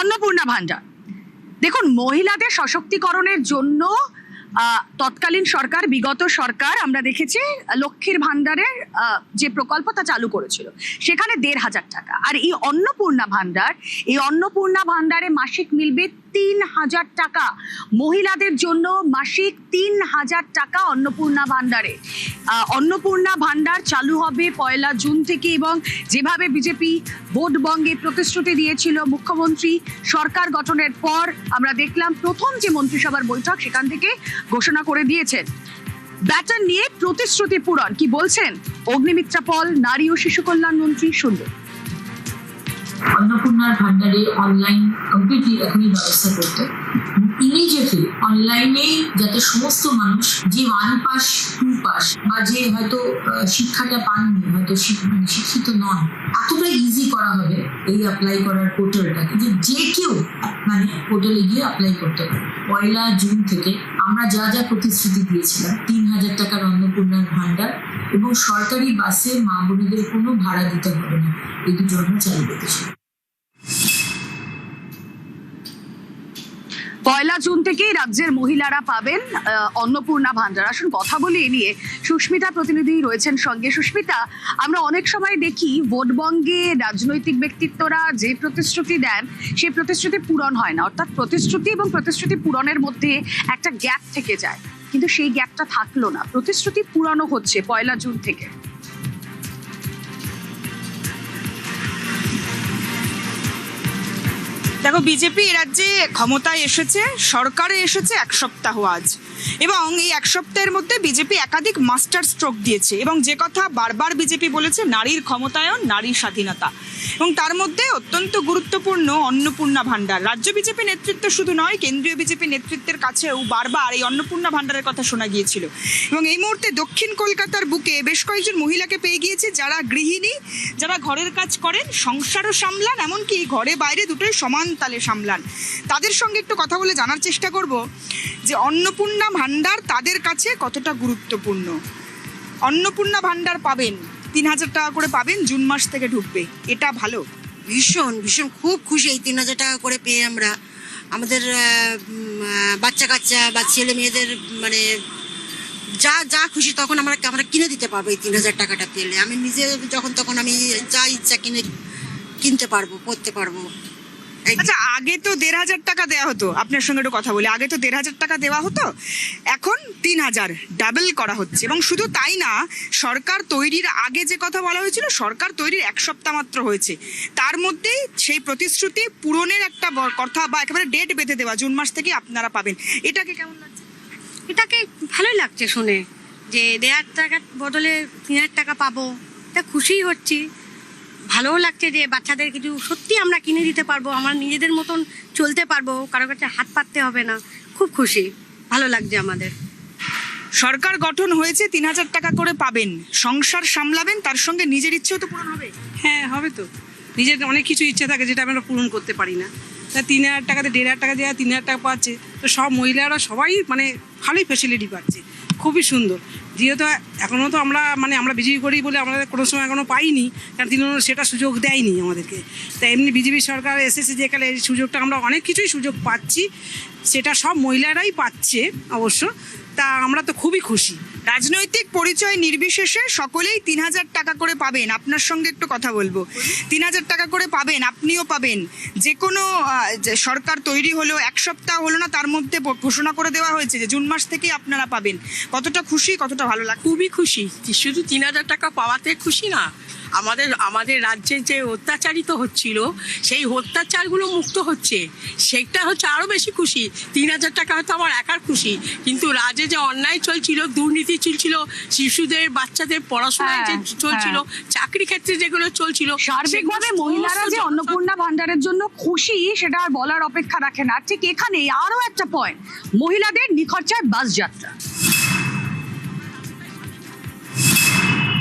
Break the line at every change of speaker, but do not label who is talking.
অন্নপূর্ণা ভান্ডার, দেখুন মহিলাদের সশক্তিকরণের জন্য তৎকালীন সরকার, বিগত সরকার আমরা দেখেছি লক্ষ্মীর ভান্ডারের যে প্রকল্প তা চালু করেছিল, সেখানে ১৫০০ টাকা। আর এই অন্নপূর্ণা ভান্ডারে মাসিক মিলবে ৩০০০ টাকা। মহিলাদের জন্য মাসিক ৩০০০ টাকা অন্নপূর্ণা ভান্ডারে। অন্নপূর্ণা ভান্ডার চালু হবে ১ জুন থেকে, এবং যেভাবে বিজেপি ভোটবঙ্গে প্রতিশ্রুতি দিয়েছিল, মুখ্যমন্ত্রী সরকার গঠনের পর আমরা দেখলাম প্রথম যে মন্ত্রিসভার বৈঠক সেখান থেকে ঘোষণা করে দিয়েছেন ব্যাটন নিয়ে প্রতিশ্রুতি পূরণ। কি বলছেন অগ্নিমিত্রা পল, নারী ও শিশু কল্যাণ মন্ত্রী? শুনবেন।
অন্নপূর্ণার ভান্ডারে অনলাইন কমপ্লিটলি এখনই ব্যবস্থা করতে, ইমিডিয়েটলি অনলাইনে যাতে সমস্ত মানুষ যে 1 পাস 2 পাস বা যে হয়তো শিক্ষাটা পাননি, হয়তো শিক্ষিত নন, এতটা ইজি করা হবে এই অ্যাপ্লাই করার পোর্টালটাকে, যে কেউ মানে পোর্টালে গিয়ে অ্যাপ্লাই করতে পারে। ১ জুন থেকে আমরা যা যা প্রতিশ্রুতি দিয়েছিলাম, ৩০০০ টাকার অন্নপূর্ণার ভান্ডার এবং সরকারি বাসে মা বোনেদের কোনো ভাড়া দিতে হবে না, এই দুটো আমরা চালু করতেছি।
১ জুন থেকেই রাজ্যের মহিলারা পাবেন অন্নপূর্ণা ভান্ডার। আসুন কথা বলি এ নিয়ে, সুস্মিতা প্রতিনিধি রয়েছেন সঙ্গে। সুস্মিতা, আমরা অনেক সময় দেখি ভোটবঙ্গে রাজনৈতিক ব্যক্তিত্বরা যে প্রতিশ্রুতি দেন সেই প্রতিশ্রুতি পূরণ হয় না, অর্থাৎ প্রতিশ্রুতি এবং প্রতিশ্রুতি পূরণের মধ্যে একটা গ্যাপ থেকে যায়, কিন্তু সেই গ্যাপটা থাকলো না, প্রতিশ্রুতি পূরণও হচ্ছে ১ জুন থেকে।
দেখো, বিজেপি রাজ্যে ক্ষমতায় এসেছে, সরকারে এসেছে 1 সপ্তাহ আজ, এবং এই 1 সপ্তাহের মধ্যে বিজেপি একাধিক মাস্টার স্ট্রোক দিয়েছে, এবং যে কথা বারবার বিজেপি বলেছে, নারীর ক্ষমতায়ন, নারীর স্বাধীনতা, এবং তার মধ্যে অত্যন্ত গুরুত্বপূর্ণ অন্নপূর্ণা ভান্ডার। রাজ্য বিজেপি নেতৃত্ব শুধু নয়, কেন্দ্রীয় বিজেপি নেতৃত্বের কাছেও বারবার এই অন্নপূর্ণা ভান্ডারের কথা শোনা গিয়েছিল, এবং এই মুহূর্তে দক্ষিণ কলকাতার বুকে বেশ কয়েকজন মহিলাকে পেয়ে গিয়েছে যারা গৃহিণী, যারা ঘরের কাজ করেন, সংসারও সামলান, এমনকি ঘরে বাইরে দুটোই সমান তালে সামলান। তাদের সঙ্গে একটু কথা বলে জানার চেষ্টা করব যে অন্নপূর্ণা ভান্ডার তাদের কাছে কতটা গুরুত্বপূর্ণ। অন্নপূর্ণা ভান্ডার পাবেন, ৩০০০ টাকা করে পাবেন, জুন মাস থেকে ঢুকবে, এটা ভালো।
ভীষণ ভীষণ খুব খুশি এই ৩০০০ টাকা করে পেয়ে। আমরা আমাদের বাচ্চা কাচ্চা বা ছেলে মেয়েদের মানে যা যা খুশি তখন আমরা কিনে দিতে পারবো এই ৩০০০ টাকাটা পেলে। আমি নিজে যখন তখন আমি যা ইচ্ছা কিনতে পারবো, করতে পারবো।
আচ্ছা, আগে তো ১৫০০ টাকা দেওয়া হতো, আপনার সঙ্গে একটু কথা বলি, আগে তো ১৫০০ টাকা দেওয়া হতো, এখন ৩০০০, ডাবল করা হচ্ছে। এবং শুধু তাই না, সরকার তৈরির আগে যে কথা বলা হয়েছিল, সরকার তৈরির 1 সপ্তাহ মাত্র হয়েছে, তার মধ্যেই সেই প্রতিশ্রুতি পূরণের একটা কথা বা একেবারে ডেট বেঁধে দেওয়া, জুন মাস থেকে আপনারা পাবেন। এটাকে কেমন লাগছে?
এটাকে ভালোই লাগছে শুনে, যে ১৫০০ টাকার বদলে ৩০০০ টাকা পাবো, এটা খুশিই হচ্ছি। ভালোও লাগছে যে বাচ্চাদের কিছু সত্যি আমরা কিনে দিতে পারবো, আমরা নিজেদের মতন চলতে পারবো, কারো কাছে হাত পাততে হবে না। খুব খুশি, ভালো লাগছে আমাদের।
সরকার গঠন হয়েছে, ৩০০০ টাকা করে পাবেন, সংসার সামলাবেন, তার সঙ্গে নিজের ইচ্ছেও তো পূরণ হবে।
হ্যাঁ, হবে তো। নিজের অনেক কিছু ইচ্ছে থাকে যেটা আমরা পূরণ করতে পারি না, তা ৩০০০ টাকাতে ১৫০০ টাকা দেওয়া, ৩০০০ টাকা পাচ্ছে, তো সব মহিলারা সবাই মানে ভালোই ফ্যাসিলিটি পাচ্ছে, খুবই সুন্দর। যেহেতু এখনও তো আমরা বিজেপি করি বলে আমাদের কোনো সময় এখনও পাইনি, কারণ তৃণমূল সেটা সুযোগ দেয়নি আমাদেরকে। তাই এমনি বিজেপি সরকার এসেছে যেখানে এই সুযোগটা আমরা অনেক কিছুই সুযোগ পাচ্ছি, সেটা সব মহিলারাই পাচ্ছে অবশ্য, তা আমরা তো খুবই খুশি।
রাজনৈতিক পরিচয় নির্বিশেষে সকলেই ৩০০০ টাকা করে পাবেন। আপনার সঙ্গে একটু কথা বলবো। ৩০০০ টাকা করে পাবেন, আপনিও পাবেন। যে কোনো সরকার তৈরি হলো, 1 সপ্তাহ হলো না, তার মধ্যে ঘোষণা করে দেওয়া হয়েছে যে জুন মাস থেকেই আপনারা পাবেন। কতটা খুশি, কতটা ভালো লাগে?
খুবই খুশি। শুধু ৩০০০ টাকা পাওয়াতে খুশি না, আমাদের রাজ্যে যে অত্যাচারিত হচ্ছিল সেই অত্যাচারগুলো মুক্ত হচ্ছে, সেটা হচ্ছে আরও বেশি খুশি। ৩০০০ টাকা হয়তো আমার একার খুশি, কিন্তু রাজ্যে যে অন্যায় চলছিল, দুর্নীতি চলছিল, শিশুদের বাচ্চাদের পড়াশোনায় যে চলছিল, চাকরি ক্ষেত্রে যেগুলো চলছিল,
সার্বিকভাবে মহিলারা যে অন্নপূর্ণা ভান্ডারের জন্য খুশি সেটা আর বলার অপেক্ষা রাখে না। ঠিক এখানেই আরো একটা পয়েন্ট, মহিলাদের নিখরচায় বাস যাত্রা।